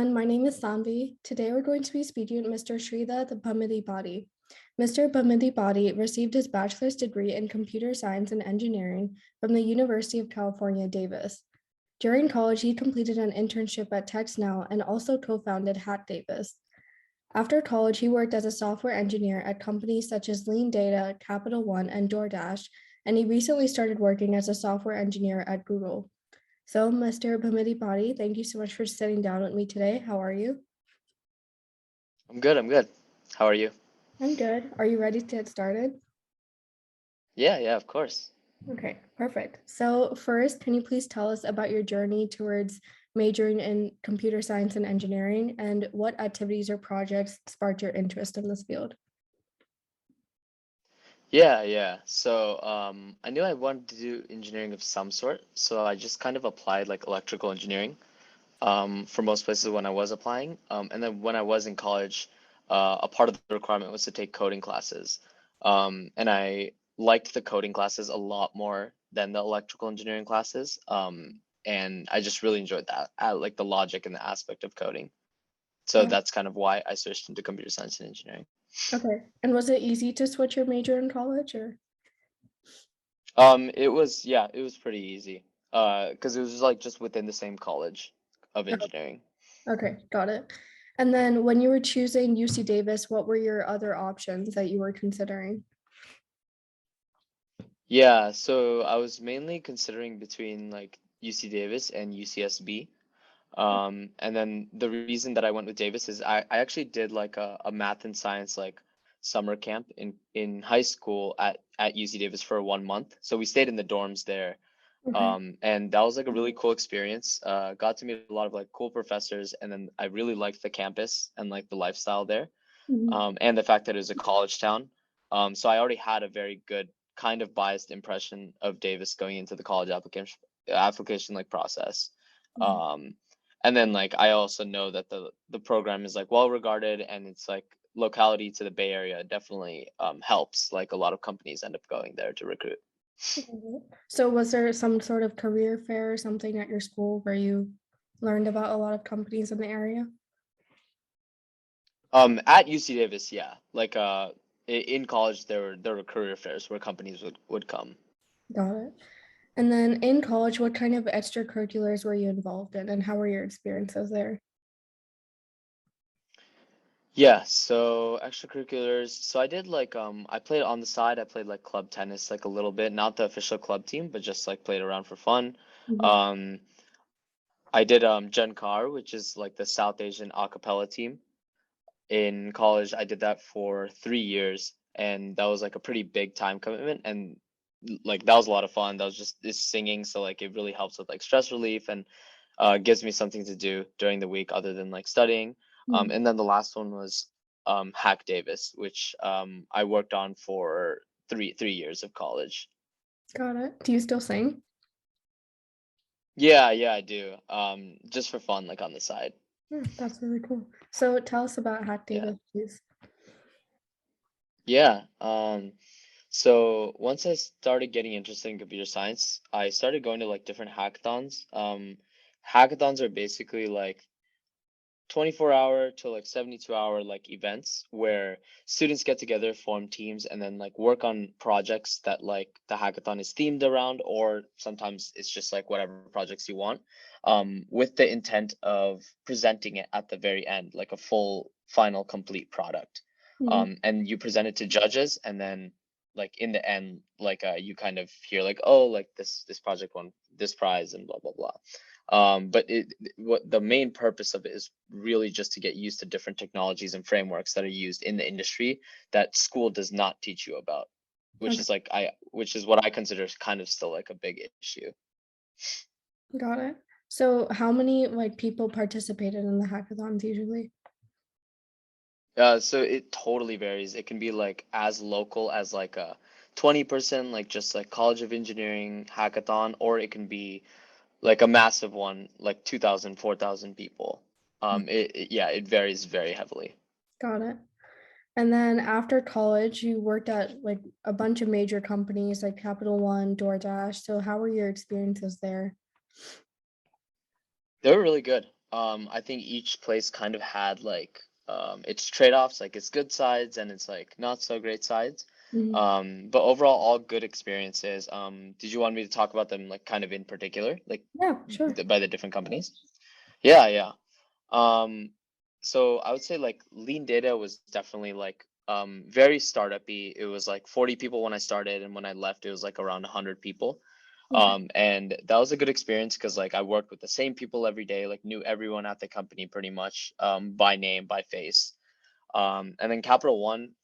everyone. My name is Sanvi. Today we're going to be speaking with Mr. Sridatt Bhamidipati. Mr. Bhamidipati received his bachelor's degree in computer science and engineering from the University of California, Davis. During college, he completed an internship at TextNow and also co-founded Hack Davis. After college, he worked as a software engineer at companies such as Lean Data, Capital One, and DoorDash, and he recently started working as a software engineer at Google. So, Mr. Bhamidipati, thank you so much for sitting down with me today. How are you? I'm good. I'm good. How are you? I'm good. Are you ready to get started? Yeah, of course. Okay, perfect. So, first, can you please tell us about your journey towards majoring in computer science and engineering and what activities or projects sparked your interest in this field? Yeah. I knew I wanted to do engineering of some sort, so I just kind of applied like electrical engineering for most places when I was applying. And then when I was in college, a part of the requirement was to take coding classes. And I liked the coding classes a lot more than the electrical engineering classes. And I just really enjoyed that. I like the logic and the aspect of coding. So Got that's kind of why I switched into computer science and engineering. Okay. And was it easy to switch your major in college or? It was pretty easy. Because it was like just within the same college of engineering. Okay, got it. And then when you were choosing UC Davis, what were your other options that you were considering? Yeah, so I was mainly considering between like UC Davis and UCSB. And then the reason that I went with Davis is I actually did like a math and science like summer camp in high school at UC Davis for 1 month. So we stayed in the dorms there. Okay. And that was like a really cool experience. Got to meet a lot of like cool professors, and then I really liked the campus and like the lifestyle there, Mhm. and the fact that it was a college town. So I already had a very good kind of biased impression of Davis going into the college application like process. Mhm. Um, and then like I also know that the program is like well regarded, and it's like locality to the Bay Area definitely helps. Like a lot of companies end up going there to recruit. Mhm. So was there some sort of career fair or something at your school where you learned about a lot of companies in the area? At UC Davis, yeah. Like in college there were career fairs where companies would come. Got it. And then in college, what kind of extracurriculars were you involved in and how were your experiences there? Yeah, so extracurriculars. So I did like I played on the side, I played like club tennis like a little bit, not the official club team, but just like played around for fun. Mhm. Um I did Car, which is like the South Asian a cappella team. In college, I did that for 3 years, and that was like a pretty big time commitment, and like that was a lot of fun. That was just this singing, so like it really helps with like stress relief and gives me something to do during the week other than like studying. Mhm. And then the last one was Hack Davis, which I worked on for three years of college. Got it. Do you still sing? Yeah, I do. Just for fun, like on the side. Yeah, that's really cool. So tell us about Hack Yeah. Davis, please. Yeah. So once I started getting interested in computer science, I started going to like different hackathons. Hackathons are basically like 24-hour to like 72-hour like events where students get together, form teams, and then like work on projects that like the hackathon is themed around, or sometimes it's just like whatever projects you want, with the intent of presenting it at the very end, like a full, final, complete product. Mhm. And you present it to judges, and then like in the end, like you kind of hear like, oh, like this project won this prize and blah blah blah. But what the main purpose of it is really just to get used to different technologies and frameworks that are used in the industry that school does not teach you about, Okay, which is what I consider kind of still like a big issue. got it. So how many like people participated in the hackathons usually? So it totally varies. It can be like as local as like a 20% like just like College of Engineering hackathon, or it can be like a massive one, like 2,000, 4,000 people. Yeah, it varies very heavily. Got it. And then after college, you worked at like a bunch of major companies like Capital One, DoorDash. So how were your experiences there? They were really good. I think each place kind of had like its trade-offs, like its good sides and its like not so great sides. Mhm. But overall, all good experiences. Did you want me to talk about them like kind of in particular, like Yeah, sure. by the different companies? Yeah, yeah. Um, so I would say like Lean Data was definitely like very startup-y. It was like 40 people when I started, and when I left, it was like around 100 people. Okay. And that was a good experience because like I worked with the same people every day, like knew everyone at the company pretty much by name, by face. And then Capital One,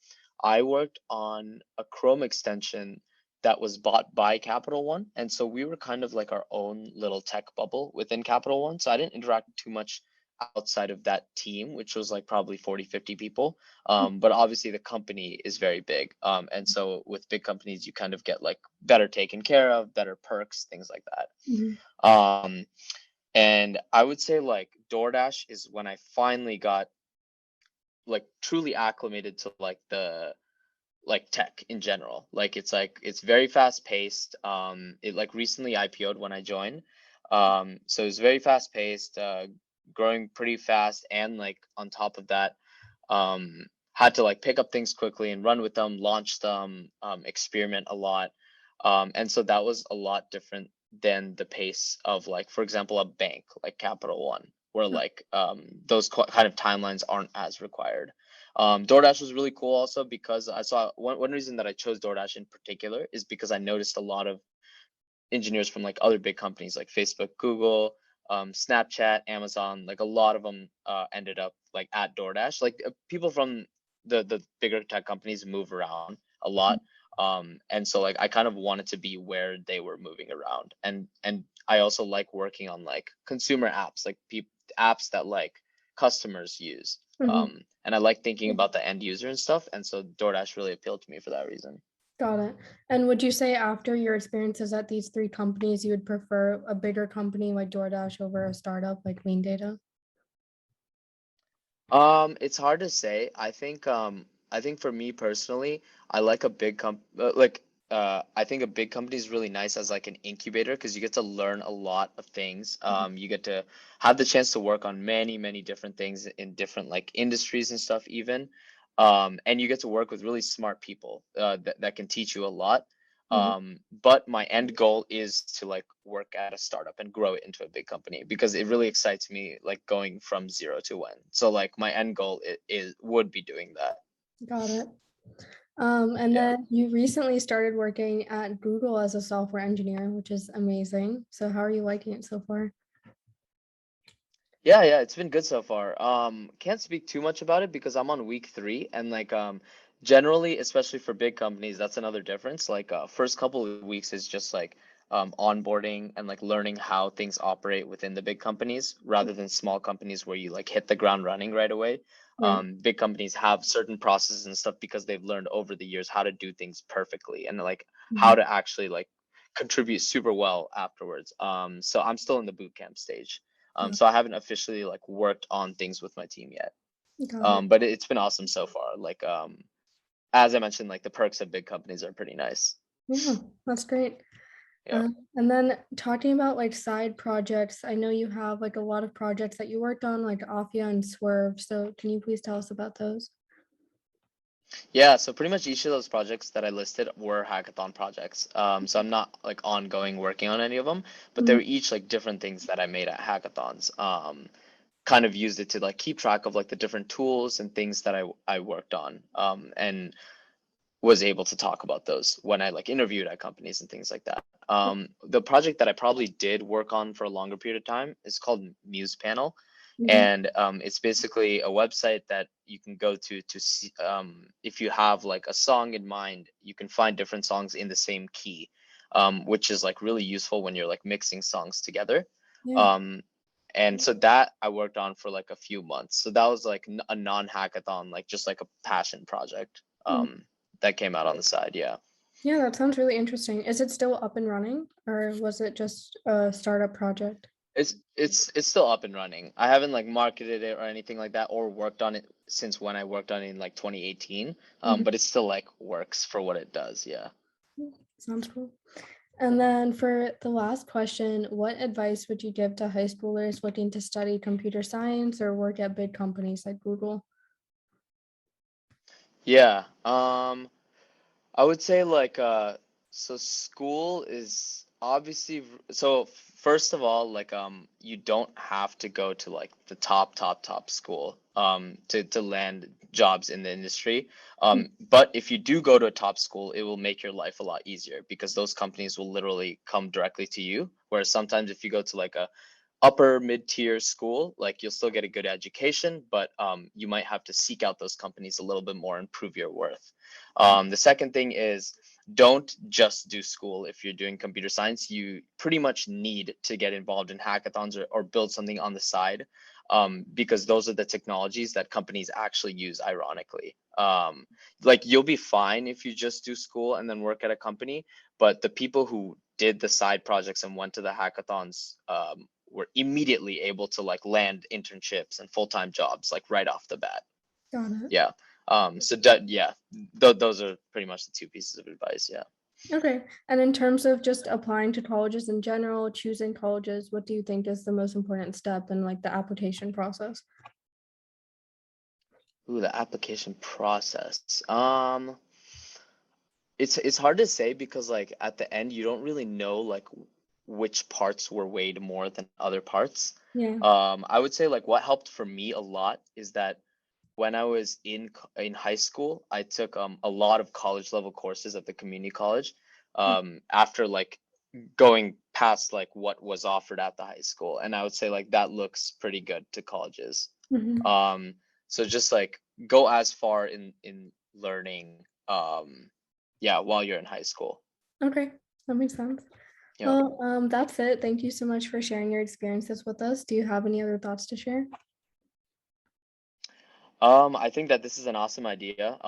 I worked on a Chrome extension that was bought by Capital One. And so we were kind of like our own little tech bubble within Capital One. So I didn't interact too much outside of that team, which was like probably 40, 50 people. But obviously the company is very big. And so with big companies, you kind of get like better taken care of, better perks, things like Mhm. that. And I would say like DoorDash is when I finally got like truly acclimated to like the like tech in general. Like it's very fast paced. It like recently IPO'd when I joined. So it's very fast paced, growing pretty fast, and like on top of that, had to like pick up things quickly and run with them, launch them, experiment a lot. And so that was a lot different than the pace of like, for example, a bank like Capital One, where like those kind of timelines aren't as required. DoorDash was really cool also because I saw one reason that I chose DoorDash in particular is because I noticed a lot of engineers from like other big companies like Facebook, Google, Snapchat, Amazon, like a lot of them ended up like at DoorDash. Like people from the bigger tech companies move around a lot. And so like I kind of wanted to be where they were moving around. And I also like working on like consumer apps, like apps that like customers use. Mhm. And I like thinking about the end user and stuff. And so DoorDash really appealed to me for that reason. Got it. And would you say after your experiences at these three companies, you would prefer a bigger company like DoorDash over a startup like Lean Data? It's hard to say. I think for me personally, I like a big like I think a big company is really nice as like an incubator because you get to learn a lot of things. You get to have the chance to work on many, many different things in different like industries and stuff even. And you get to work with really smart people that can teach you a lot. Mhm. But my end goal is to like work at a startup and grow it into a big company because it really excites me like going from zero to one. So like my end goal is would be doing that. Got it. And Yeah. then you recently started working at Google as a software engineer, which is amazing. So how are you liking it so far? Yeah, yeah, it's been good so far. Can't speak too much about it because I'm on week 3 and like generally, especially for big companies, that's another difference. Like first couple of weeks is just like onboarding and like learning how things operate within the big companies rather than small companies where you like hit the ground running right away. Right. Big companies have certain processes and stuff because they've learned over the years how to do things perfectly and like how Mhm. to actually like contribute super well afterwards. So I'm still in the boot camp stage. Got So I haven't officially like worked on things with my team yet. got it. But it's been awesome so far. Like as I mentioned, like the perks of big companies are pretty nice. Yeah, that's great. Yeah. And then talking about like side projects, I know you have like a lot of projects that you worked on, like Afia and Swerve. So can you please tell us about those? Yeah, so pretty much each of those projects that I listed were hackathon projects. So I'm not like ongoing working on any of them, but they Mhm. were each like different things that I made at hackathons. Kind of used it to like keep track of like the different tools and things that I worked on. And was able to talk about those when I like interviewed at companies and things like that. The project that I probably did work on for a longer period of time is called Muse Panel, Mhm. and it's basically a website that you can go to see if you have like a song in mind, you can find different songs in the same key, which is like really useful when you're like mixing songs together. Yeah. Um, and so that I worked on for like a few months. So that was like a non-hackathon, like just like a passion project. Mhm. That came out on the side, yeah. Yeah, that sounds really interesting. Is it still up and running or was it just a startup project? It's still up and running. I haven't like marketed it or anything like that or worked on it since when I worked on it in like 2018. Mhm. But it still like works for what it does, yeah. Sounds cool. And then for the last question, what advice would you give to high schoolers looking to study computer science or work at big companies like Google? Yeah. I would say like so school is obviously so first of all like you don't have to go to like the top school to land jobs in the industry. But if you do go to a top school, it will make your life a lot easier because those companies will literally come directly to you. Whereas sometimes if you go to like a upper mid-tier school, like you'll still get a good education, but you might have to seek out those companies a little bit more and prove your worth. The second thing is don't just do school. If you're doing computer science, you pretty much need to get involved in hackathons or build something on the side, because those are the technologies that companies actually use, ironically. Like you'll be fine if you just do school and then work at a company, but the people who did the side projects and went to the hackathons were immediately able to like land internships and full-time jobs like right off the bat. Got it. Yeah. So that yeah, those are pretty much the two pieces of advice. Yeah. Okay. And in terms of just applying to colleges in general, choosing colleges, what do you think is the most important step in like the application process? Ooh, the application process. It's hard to say because like at the end you don't really know like which parts were weighed more than other parts. Yeah. I would say like what helped for me a lot is that when I was in high school, I took a lot of college level courses at the community college. After like going past like what was offered at the high school, and I would say like that looks pretty good to colleges. Mhm. Um, so just like go as far in learning, yeah, while you're in high school. Okay, that makes sense. Yeah. Well, that's it. Thank you so much for sharing your experiences with us. Do you have any other thoughts to share? I think that this is an awesome idea,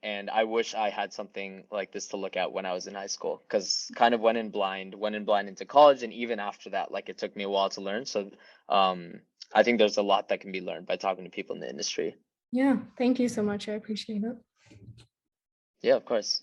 and I wish I had something like this to look at when I was in high school, because kind of went in blind into college, and even after that, like it took me a while to learn. So, I think there's a lot that can be learned by talking to people in the industry. Yeah, thank you so much. I appreciate it. Yeah, of course.